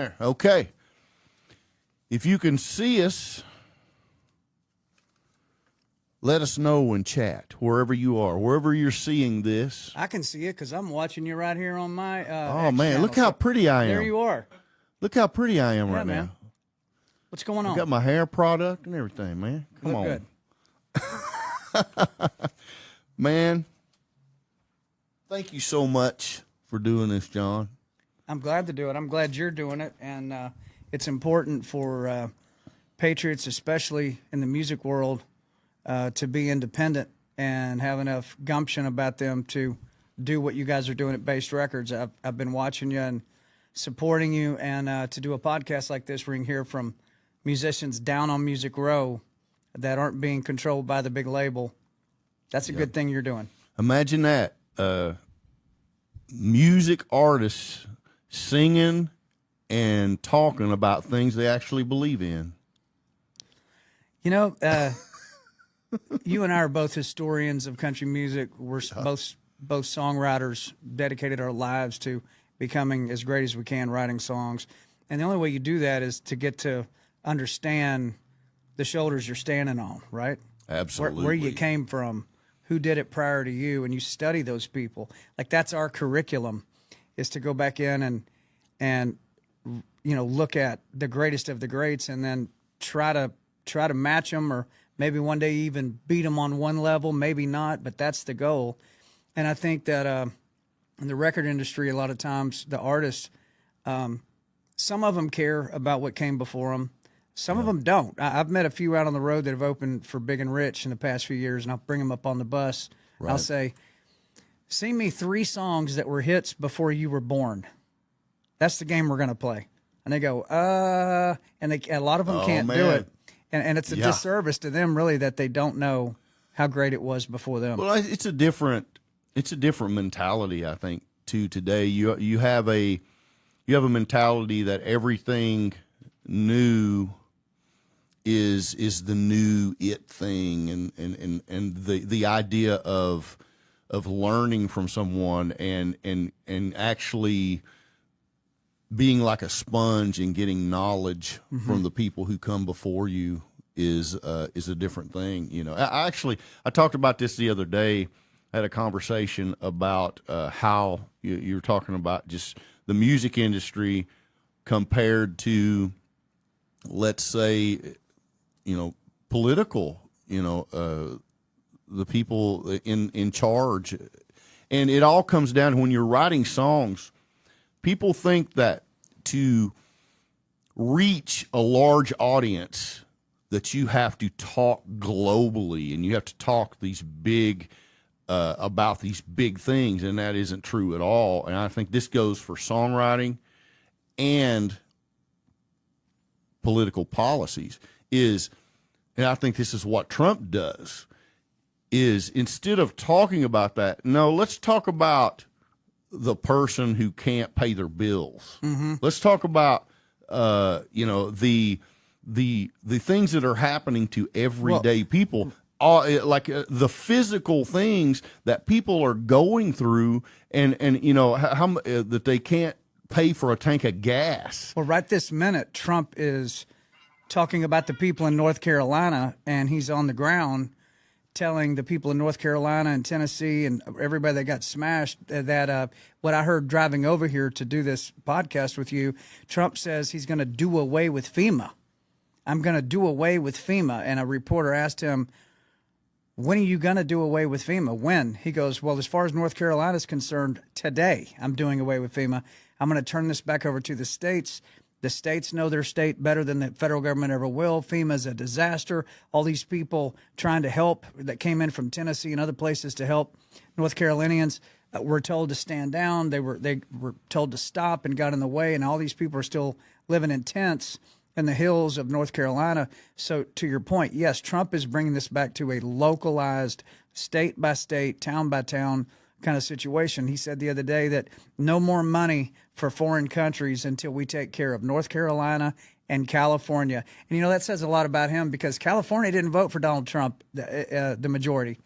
there. Okay. If you can see us, let us know in chat, wherever you are, wherever you're seeing this. I can see it because I'm watching you right here on my Oh, X man, channel. look how pretty I am. There you are. Look how pretty I am right man. now. What's going I on? got my hair product and everything, man. Come on. Good. Man, thank you so much for doing this, John. I'm glad to do it. I'm glad you're doing it. And it's important for patriots, especially in the music world, to be independent and have enough gumption about them to do what you guys are doing at Based Records. I've been watching you and supporting you, and to do a podcast like this where you can hear from musicians down on Music Row that aren't being controlled by the big label. That's a good thing you're doing. Imagine that. Music artists singing and talking about things they actually believe in. You know, you and I are both historians of country music. We're both songwriters, dedicated our lives to becoming as great as we can writing songs. And the only way you do that is to get to understand the shoulders you're standing on, right? Absolutely. Where you came from, who did it prior to you, and you study those people. Like, that's our curriculum, is to go back in and you know, look at the greatest of the greats and then try to match them, or maybe one day even beat them on one level, maybe not, but that's the goal. And I think that in the record industry, a lot of times the artists, some of them care about what came before them. Some of them don't. I've met a few out on the road that have opened for Big and Rich in the past few years, and I'll bring them up on the bus. Right. I'll say, sing me 3 songs that were hits before you were born. That's the game we're going to play. And they go, and a lot of them can't do it. And it's a disservice to them, really, that they don't know how great it was before them. Well, it's a different mentality, I think, too. Today, you have a mentality that everything new is the new it thing, and the idea of learning from someone and actually being like a sponge and getting knowledge from the people who come before you is a different thing. You know, I talked about this the other day. I had a conversation about how you're talking about just the music industry compared to, let's say, you know, political, you know, the people in charge. And it all comes down to when you're writing songs, people think that to reach a large audience that you have to talk globally and you have to talk these big about these big things, and that isn't true at all. And I think this goes for songwriting and political policies and I think this is what Trump does, is instead of talking about that, no, let's talk about the person who can't pay their bills. Let's talk about you know, the things that are happening to everyday people, like the physical things that people are going through, and you know how that they can't pay for a tank of gas. Well, right this minute, Trump is talking about the people in North Carolina, and he's on the ground telling the people in North Carolina and Tennessee and everybody that got smashed that what I heard driving over here to do this podcast with you, Trump says he's going to do away with FEMA. I'm going to do away with FEMA. And a reporter asked him, when are you going to do away with FEMA? When? He goes, well, as far as North Carolina is concerned, today I'm doing away with FEMA. I'm going to turn this back over to the states. The states know their state better than the federal government ever will. FEMA is a disaster. All these people trying to help that came in from Tennessee and other places to help North Carolinians were told to stand down. They were told to stop and got in the way, and all these people are still living in tents in the hills of North Carolina. So to your point, yes, Trump is bringing this back to a localized, state by state, town by town kind of situation. He said the other day that no more money for foreign countries until we take care of North Carolina and California. And, you know, that says a lot about him because California didn't vote for Donald Trump, the majority.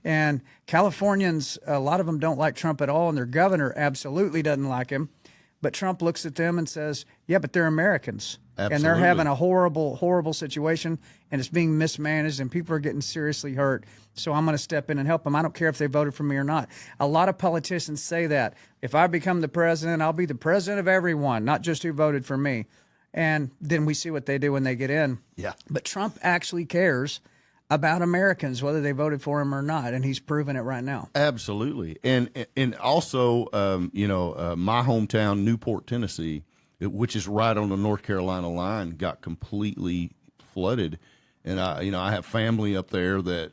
And Californians, a lot of them don't like Trump at all, and their governor absolutely doesn't like him. But Trump looks at them and says, yeah, but they're Americans. And they're Absolutely. having a horrible, horrible situation, and it's being mismanaged, and people are getting seriously hurt. So I'm going to step in and help them. I don't care if they voted for me or not. A lot of politicians say that. If I become the president, I'll be the president of everyone, not just who voted for me. And then we see what they do when they get in. Yeah. But Trump actually cares about Americans, whether they voted for him or not, and he's proven it right now. Absolutely, and also, my hometown, Newport, Tennessee, which is right on the North Carolina line, got completely flooded, and I have family up there that,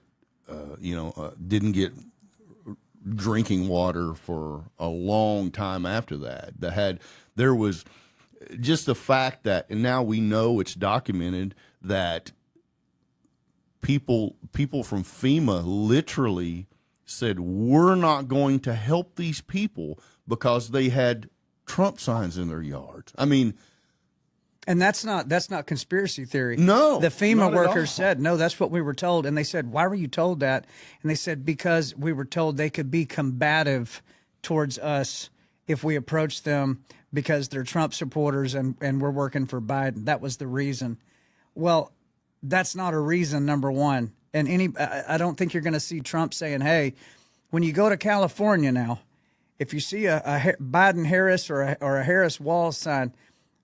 didn't get drinking water for a long time after that. There was just the fact that, and now we know it's documented that people from FEMA literally said, we're not going to help these people because they had Trump signs in their yards. I mean, and that's not conspiracy theory. No, the FEMA not at all. workers said, no, that's what we were told. And they said, why were you told that? And they said, because we were told they could be combative towards us if we approached them because they're Trump supporters and we're working for Biden. That was the reason. Well, that's not a reason, number one. And I don't think you're going to see Trump saying, hey, when you go to California now, if you see a Biden-Harris or a Harris-Wall sign,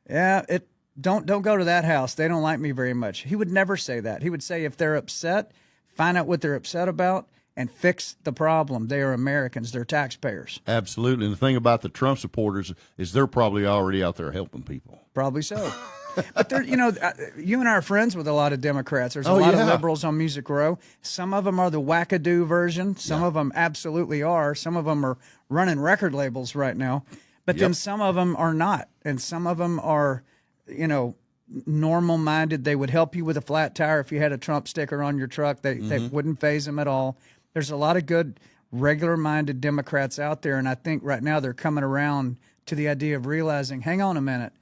don't go to that house. They don't like me very much. He would never say that. He would say if they're upset, find out what they're upset about and fix the problem. They are Americans. They're taxpayers. Absolutely. And the thing about the Trump supporters is they're probably already out there helping people. Probably so. But there, you and I are friends with a lot of Democrats. There's a lot of liberals on Music Row. Some of them are the wackadoo version. Some of them absolutely are. Some of them are running record labels right now. But then some of them are not. And some of them are, normal-minded. They would help you with a flat tire if you had a Trump sticker on your truck. They wouldn't faze them at all. There's a lot of good, regular-minded Democrats out there, and I think right now they're coming around to the idea of realizing, hang on a minute,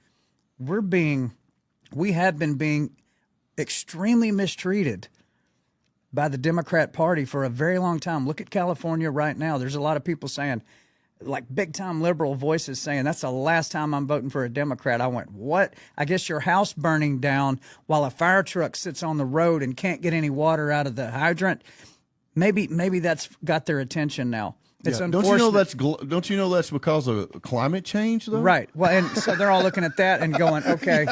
we have been being extremely mistreated by the Democrat Party for a very long time. Look at California right now. There's a lot of people saying, like big-time liberal voices saying, that's the last time I'm voting for a Democrat. I went, what? I guess your house burning down while a fire truck sits on the road and can't get any water out of the hydrant. Maybe that's got their attention now. It's unfortunate. Don't you know that's because of climate change, though? Right. Well, and so they're all looking at that and going, okay,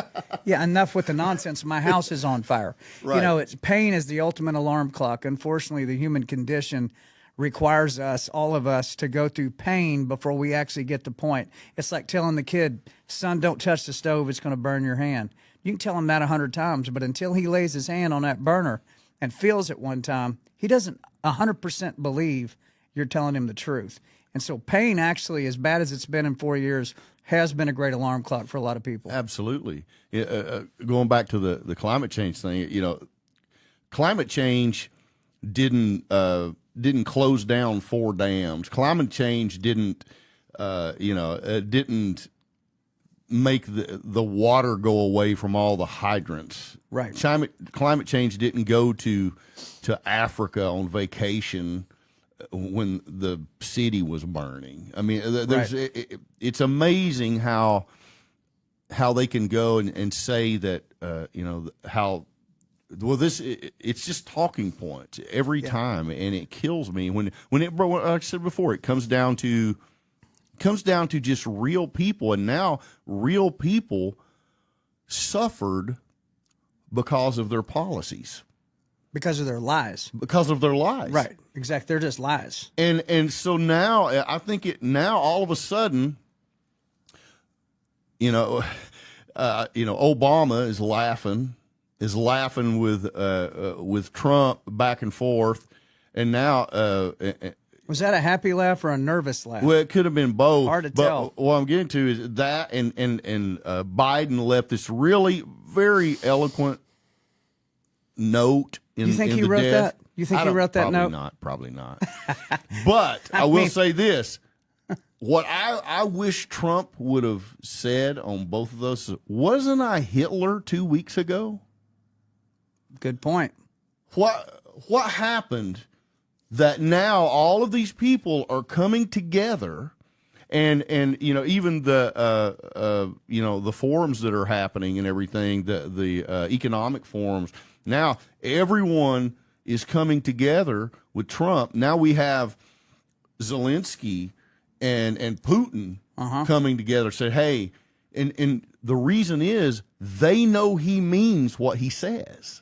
yeah, enough with the nonsense. My house is on fire. Right. Pain is the ultimate alarm clock. Unfortunately, the human condition requires us, all of us, to go through pain before we actually get the point. It's like telling the kid, son, don't touch the stove. It's going to burn your hand. You can tell him that 100 times, but until he lays his hand on that burner and feels it one time, he doesn't 100% believe you're telling him the truth. And so pain, actually, as bad as it's been in 4 years, has been a great alarm clock for a lot of people. Absolutely. Going back to the climate change thing, climate change didn't close down 4 dams. Climate change didn't make the water go away from all the hydrants. Right. Climate change didn't go to Africa on vacation when the city was burning. I mean, it's amazing how they can go and say that it's just talking points every time, and it kills me when like I said before, it comes down to just real people, and now real people suffered because of their policies. Because of their lies. Because of their lies. Right. Exactly. They're just lies. And so now I think all of a sudden, Obama is laughing with Trump back and forth, and now was that a happy laugh or a nervous laugh? Well, it could have been both. Hard to tell. What I'm getting to is that, and Biden left this really very eloquent note. You think he wrote that? You think he wrote that note? Probably not. But I will say this. What I wish Trump would have said on both of those, wasn't I Hitler 2 weeks ago? Good point. What happened that now all of these people are coming together and you know, even the you know, the forums that are happening and everything, the economic forums. Now everyone is coming together with Trump. Now we have Zelensky and Putin coming together. Said, hey, and the reason is they know he means what he says.